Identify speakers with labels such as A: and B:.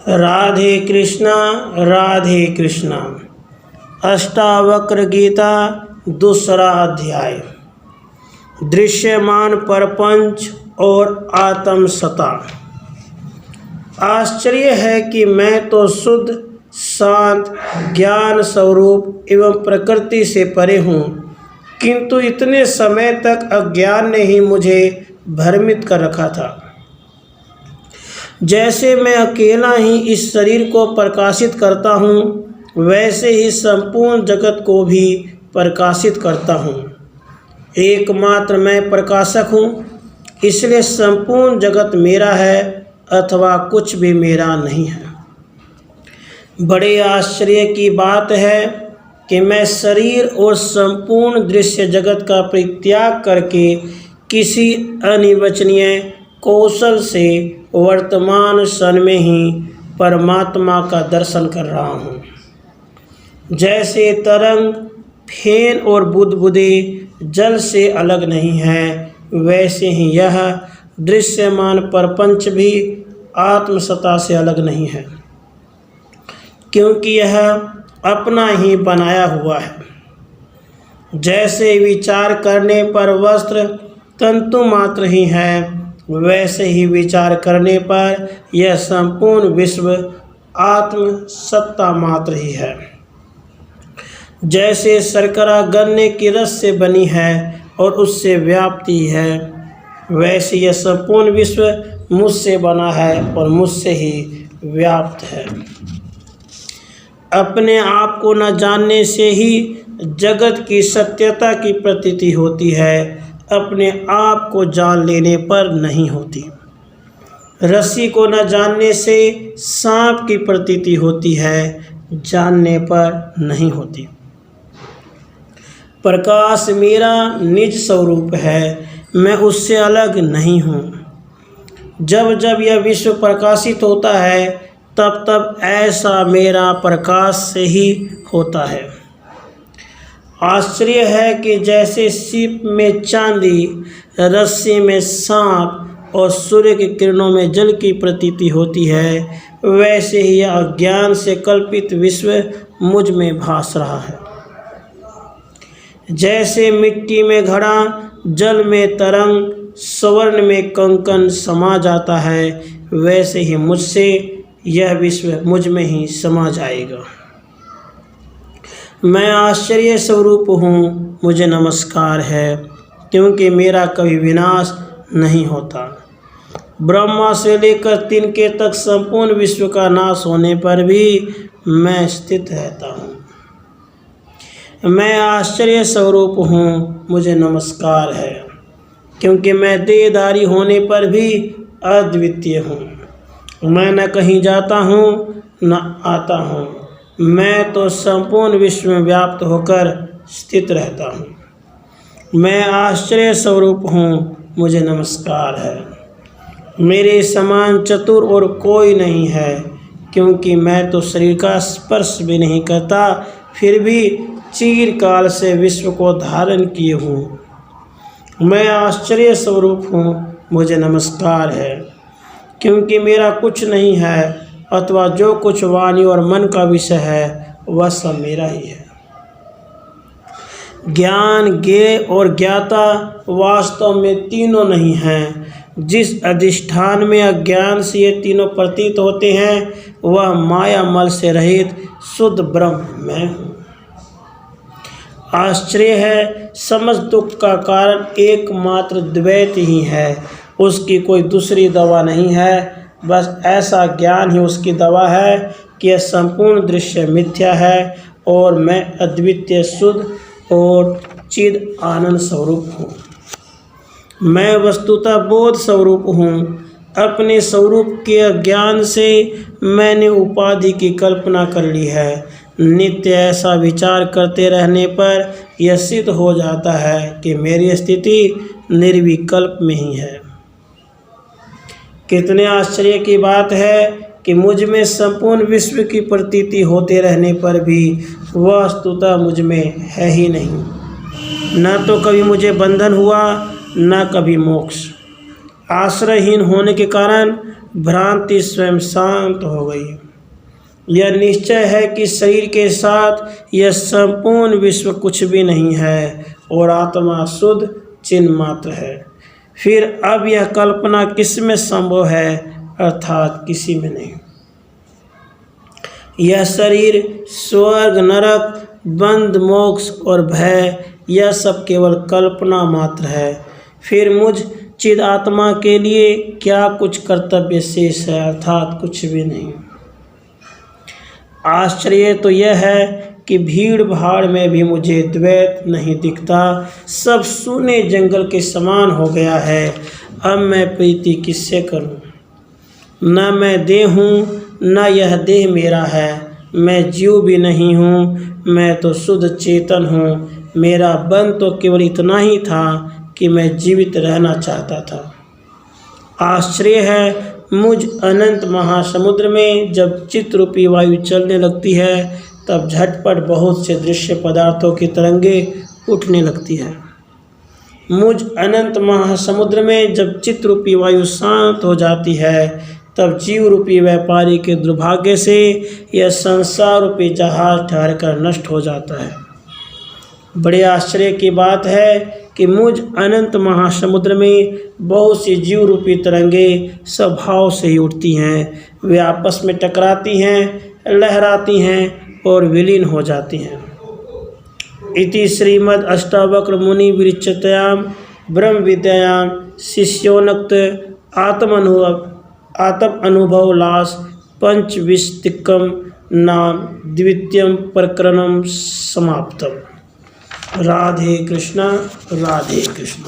A: राधे कृष्णा राधे कृष्णा। अष्टावक्र गीता दूसरा अध्याय। दृश्यमान परपंच और आत्मसत्ता। आश्चर्य है कि मैं तो शुद्ध शांत ज्ञान स्वरूप एवं प्रकृति से परे हूँ, किंतु इतने समय तक अज्ञान ने ही मुझे भ्रमित कर रखा था। जैसे मैं अकेला ही इस शरीर को प्रकाशित करता हूँ, वैसे ही संपूर्ण जगत को भी प्रकाशित करता हूँ। एकमात्र मैं प्रकाशक हूँ, इसलिए संपूर्ण जगत मेरा है अथवा कुछ भी मेरा नहीं है। बड़े आश्चर्य की बात है कि मैं शरीर और संपूर्ण दृश्य जगत का परित्याग करके किसी अनिर्वचनीय कौशल से वर्तमान क्षण में ही परमात्मा का दर्शन कर रहा हूँ। जैसे तरंग फेन और बुदबुदे जल से अलग नहीं है, वैसे ही यह दृश्यमान प्रपंच भी आत्मसत्ता से अलग नहीं है, क्योंकि यह अपना ही बनाया हुआ है। जैसे विचार करने पर वस्त्र तंतु मात्र ही है, वैसे ही विचार करने पर यह संपूर्ण विश्व आत्मसत्ता मात्र ही है। जैसे शर्करा गन्ने की रस से बनी है और उससे व्याप्ति है, वैसे यह संपूर्ण विश्व मुझसे बना है और मुझसे ही व्याप्त है। अपने आप को न जानने से ही जगत की सत्यता की प्रतीति होती है, अपने आप को जान लेने पर नहीं होती। रस्सी को न जानने से सांप की प्रतीति होती है, जानने पर नहीं होती। प्रकाश मेरा निज स्वरूप है, मैं उससे अलग नहीं हूँ। जब जब यह विश्व प्रकाशित होता है, तब तब ऐसा मेरा प्रकाश से ही होता है। आश्चर्य है कि जैसे सीप में चांदी, रस्सी में सांप और सूर्य की किरणों में जल की प्रतीति होती है, वैसे ही यह अज्ञान से कल्पित विश्व मुझ में भास रहा है। जैसे मिट्टी में घड़ा, जल में तरंग, स्वर्ण में कंकन समा जाता है, वैसे ही मुझसे यह विश्व मुझ में ही समा जाएगा। मैं आश्चर्य स्वरूप हूँ, मुझे नमस्कार है, क्योंकि मेरा कभी विनाश नहीं होता। ब्रह्मा से लेकर तिनके तक संपूर्ण विश्व का नाश होने पर भी मैं स्थित रहता हूँ। मैं आश्चर्य स्वरूप हूँ, मुझे नमस्कार है, क्योंकि मैं देहधारी होने पर भी अद्वितीय हूँ। मैं न कहीं जाता हूँ न आता हूँ, मैं तो संपूर्ण विश्व में व्याप्त होकर स्थित रहता हूँ। मैं आश्चर्य स्वरूप हूँ, मुझे नमस्कार है। मेरे समान चतुर और कोई नहीं है, क्योंकि मैं तो शरीर का स्पर्श भी नहीं करता, फिर भी चिरकाल से विश्व को धारण किए हूँ। मैं आश्चर्य स्वरूप हूँ, मुझे नमस्कार है, क्योंकि मेरा कुछ नहीं है अथवा जो कुछ वाणी और मन का विषय है वह सब मेरा ही है। ज्ञान, ज्ञेय और ज्ञाता वास्तव में तीनों नहीं हैं। जिस अधिष्ठान में अज्ञान से ये तीनों प्रतीत होते हैं, वह माया मल से रहित शुद्ध ब्रह्म मैं हूँ। आश्चर्य है, समस्त दुख का कारण एकमात्र द्वैत ही है, उसकी कोई दूसरी दवा नहीं है। बस ऐसा ज्ञान ही उसकी दवा है कि यह संपूर्ण दृश्य मिथ्या है और मैं अद्वितीय शुद्ध और चिद आनंद स्वरूप हूँ। मैं वस्तुतः बोध स्वरूप हूँ। अपने स्वरूप के अज्ञान से मैंने उपाधि की कल्पना कर ली है। नित्य ऐसा विचार करते रहने पर यह सिद्ध हो जाता है कि मेरी स्थिति निर्विकल्प में ही है। कितने आश्चर्य की बात है कि मुझ में संपूर्ण विश्व की प्रतीति होते रहने पर भी वस्तुतः मुझ में है ही नहीं। न तो कभी मुझे बंधन हुआ, न कभी मोक्ष। आश्रयहीन होने के कारण भ्रांति स्वयं शांत हो गई। यह निश्चय है कि शरीर के साथ यह संपूर्ण विश्व कुछ भी नहीं है और आत्मा शुद्ध चिन्ह मात्र है। फिर अब यह कल्पना किसमें संभव है, अर्थात किसी में नहीं। यह शरीर, स्वर्ग, नरक, बंध, मोक्ष और भय, यह सब केवल कल्पना मात्र है। फिर मुझ चिद आत्मा के लिए क्या कुछ कर्तव्य शेष है, अर्थात कुछ भी नहीं। आश्चर्य तो यह है कि भीड़ भाड़ में भी मुझे द्वैत नहीं दिखता, सब सूने जंगल के समान हो गया है। अब मैं प्रीति किससे करूं? न मैं देह हूँ, न यह देह मेरा है। मैं जीव भी नहीं हूँ, मैं तो शुद्ध चेतन हूँ। मेरा बंध तो केवल इतना ही था कि मैं जीवित रहना चाहता था। आश्चर्य है, मुझ अनंत महासमुद्र में जब चित्त रूपी वायु चलने लगती है तब झटपट बहुत से दृश्य पदार्थों की तरंगे उठने लगती है। मुझ अनंत महासमुद्र में जब चित्त रूपी वायु शांत हो जाती है तब जीव रूपी व्यापारी के दुर्भाग्य से यह संसार रूपी जहाज ठहर कर नष्ट हो जाता है। बड़े आश्चर्य की बात है कि मुझ अनंत महासमुद्र में बहुत सी जीव रूपी तरंगे स्वभाव से ही उठती हैं। वे आपस में टकराती हैं, लहराती हैं और विलीन हो जाती हैं। इति श्रीमद् अष्टावक्र मुनि विरचितायां ब्रह्म विद्यायां शिष्योन्नत आत्म अनुभव लास पंचविंशतिकं नाम द्वितीयं प्रकरणं समाप्तम्। राधे कृष्णा, राधे कृष्णा।